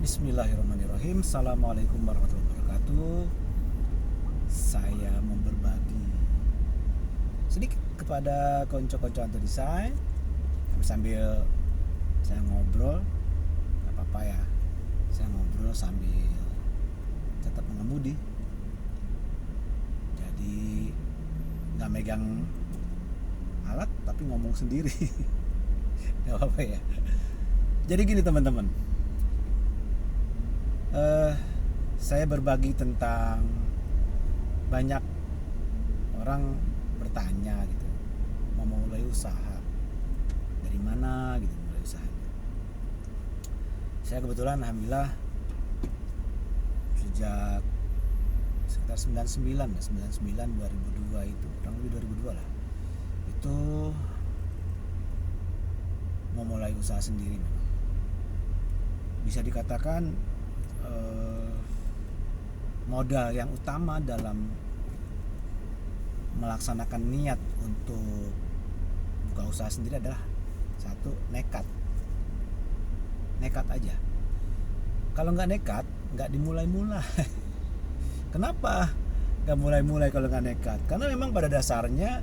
Bismillahirrahmanirrahim. Assalamualaikum warahmatullahi wabarakatuh. Saya mau berbagi sedikit kepada konco-konco anti desain sambil saya ngobrol. Gak apa-apa ya, saya ngobrol sambil tetap mengemudi, jadi gak megang alat tapi ngomong sendiri. Gak apa-apa ya. Jadi gini teman-teman, saya berbagi tentang banyak orang bertanya gitu, mau mulai usaha dari mana gitu, mulai usahanya. Saya kebetulan alhamdulillah sejak sekitar 99 2002 itu, kurang lebih 2002 lah, itu mau mulai usaha sendiri. Memang bisa dikatakan modal yang utama dalam melaksanakan niat untuk buka usaha sendiri adalah satu, nekat aja. Kalau nggak nekat, nggak dimulai-mulai. Kenapa nggak mulai-mulai kalau nggak nekat? Karena memang pada dasarnya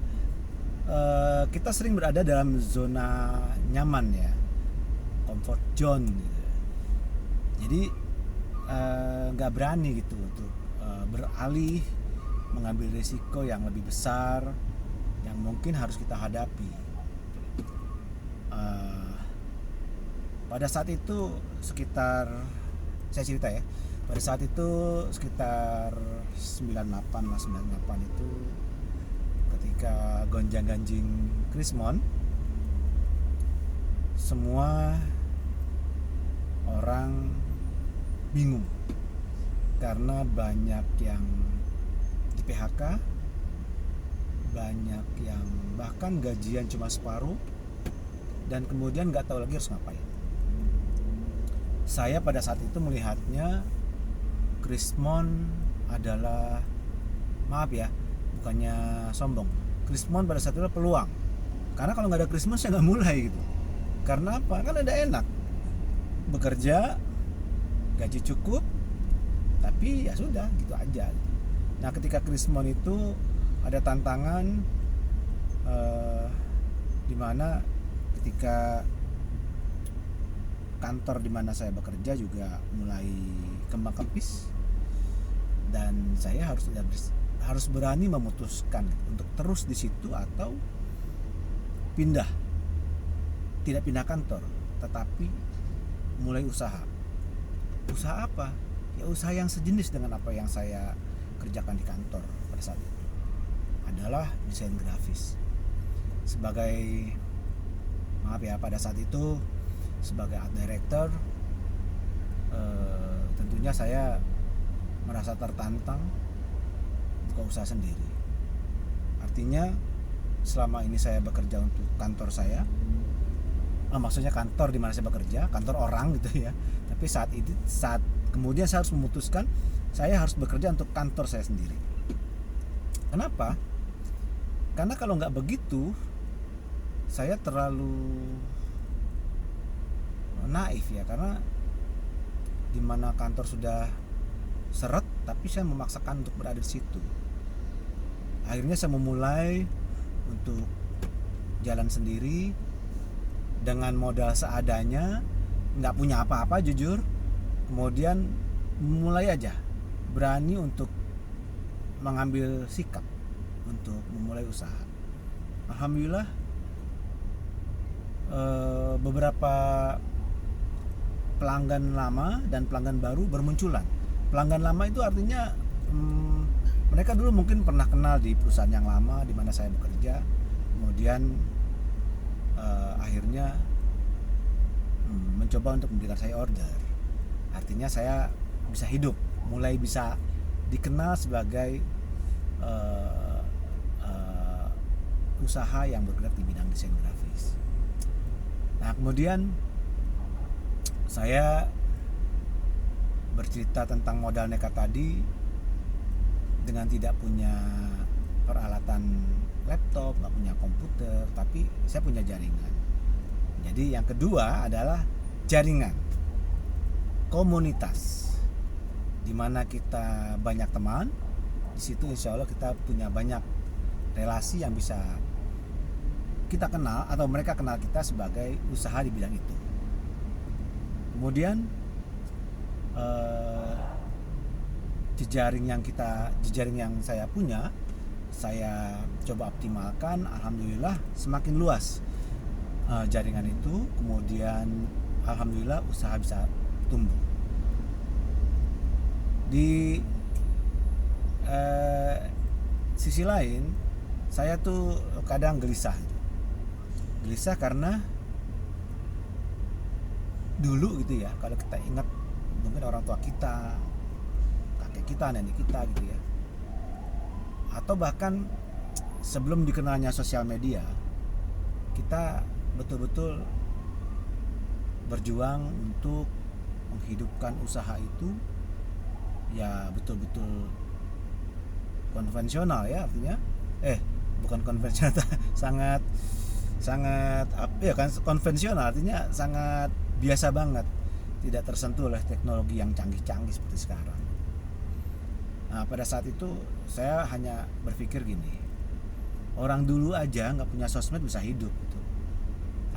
kita sering berada dalam zona nyaman ya, comfort zone gitu. Jadi nggak berani gitu untuk beralih mengambil risiko yang lebih besar yang mungkin harus kita hadapi. Pada saat itu sekitar, saya cerita ya, pada saat itu sekitar 98 itu, ketika gonjang-ganjing Krismon, semua orang bingung karena banyak yang di PHK, banyak yang bahkan gajian cuma separuh, dan kemudian nggak tahu lagi harus ngapain. Saya pada saat itu melihatnya Krismon adalah, maaf ya, bukannya sombong, Krismon pada saat itu adalah peluang. Karena kalau nggak ada Krismon saya nggak mulai gitu. Karena apa? Kan ada enak bekerja, gaji cukup, tapi ya sudah gitu aja. Nah ketika Krismon itu ada tantangan, dimana ketika kantor dimana saya bekerja juga mulai kembang kempis, dan saya harus berani memutuskan untuk terus di situ atau pindah. Tidak pindah kantor, tetapi mulai usaha. Usaha apa? Ya usaha yang sejenis dengan apa yang saya kerjakan di kantor pada saat itu, adalah desain grafis. Sebagai, maaf ya, pada saat itu sebagai art director, tentunya saya merasa tertantang buka usaha sendiri. Artinya selama ini saya bekerja untuk kantor saya, maksudnya kantor di mana saya bekerja, kantor orang gitu ya. Tapi saat kemudian saya harus memutuskan saya harus bekerja untuk kantor saya sendiri. Kenapa? Karena kalau nggak begitu, saya terlalu naif ya, karena di mana kantor sudah seret, tapi saya memaksakan untuk berada di situ. Akhirnya saya memulai untuk jalan sendiri dengan modal seadanya, nggak punya apa-apa jujur. Kemudian mulai aja berani untuk mengambil sikap untuk memulai usaha. Alhamdulillah beberapa pelanggan lama dan pelanggan baru bermunculan. Pelanggan lama itu artinya mereka dulu mungkin pernah kenal di perusahaan yang lama di mana saya bekerja, kemudian akhirnya mencoba untuk memberikan saya order. Artinya saya bisa hidup, mulai bisa dikenal sebagai usaha yang bergerak di bidang desain grafis. Nah kemudian saya bercerita tentang modal nekat tadi dengan tidak punya peralatan laptop, nggak punya komputer, tapi saya punya jaringan. Jadi yang kedua adalah jaringan. komunitas, dimana kita banyak teman. Di situ insya Allah kita punya banyak relasi yang bisa kita kenal atau mereka kenal kita sebagai usaha di bidang itu. Kemudian jejaring yang saya punya, saya coba optimalkan. Alhamdulillah semakin luas jaringan itu. Kemudian alhamdulillah usaha bisa tumbuh. Di sisi lain, saya tuh kadang gelisah karena dulu gitu ya, kalau kita ingat mungkin orang tua kita, kakek kita, nenek kita gitu ya, atau bahkan sebelum dikenalnya sosial media, kita betul-betul berjuang untuk menghidupkan usaha itu ya betul-betul konvensional ya, artinya bukan konvensional sangat ya kan, konvensional artinya sangat biasa banget, tidak tersentuh oleh teknologi yang canggih-canggih seperti sekarang. Nah, pada saat itu saya hanya berpikir gini, orang dulu aja nggak punya sosmed bisa hidup gitu.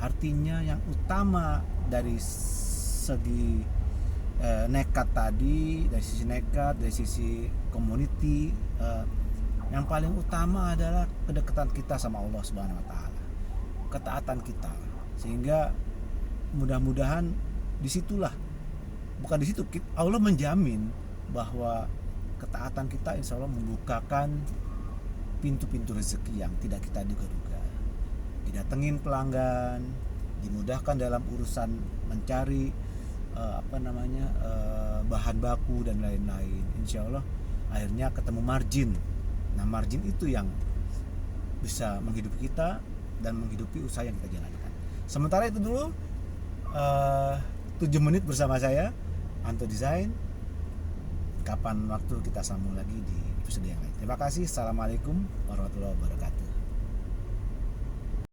Artinya yang utama dari segi nekat tadi, dari sisi nekat, dari sisi community, yang paling utama adalah kedekatan kita sama Allah Subhanahu Wa Taala, ketaatan kita, sehingga mudah-mudahan disitulah, bukan di situ, Allah menjamin bahwa ketaatan kita insya Allah membukakan pintu-pintu rezeki yang tidak kita duga-duga, didatengin pelanggan, dimudahkan dalam urusan mencari bahan baku dan lain-lain. Insya Allah akhirnya ketemu margin. Nah, margin itu yang bisa menghidupi kita dan menghidupi usaha yang kita jalankan. Sementara itu dulu 7 menit bersama saya Anto Design. Kapan waktu kita sambung lagi di episode yang lain. Terima kasih. Assalamualaikum warahmatullahi wabarakatuh.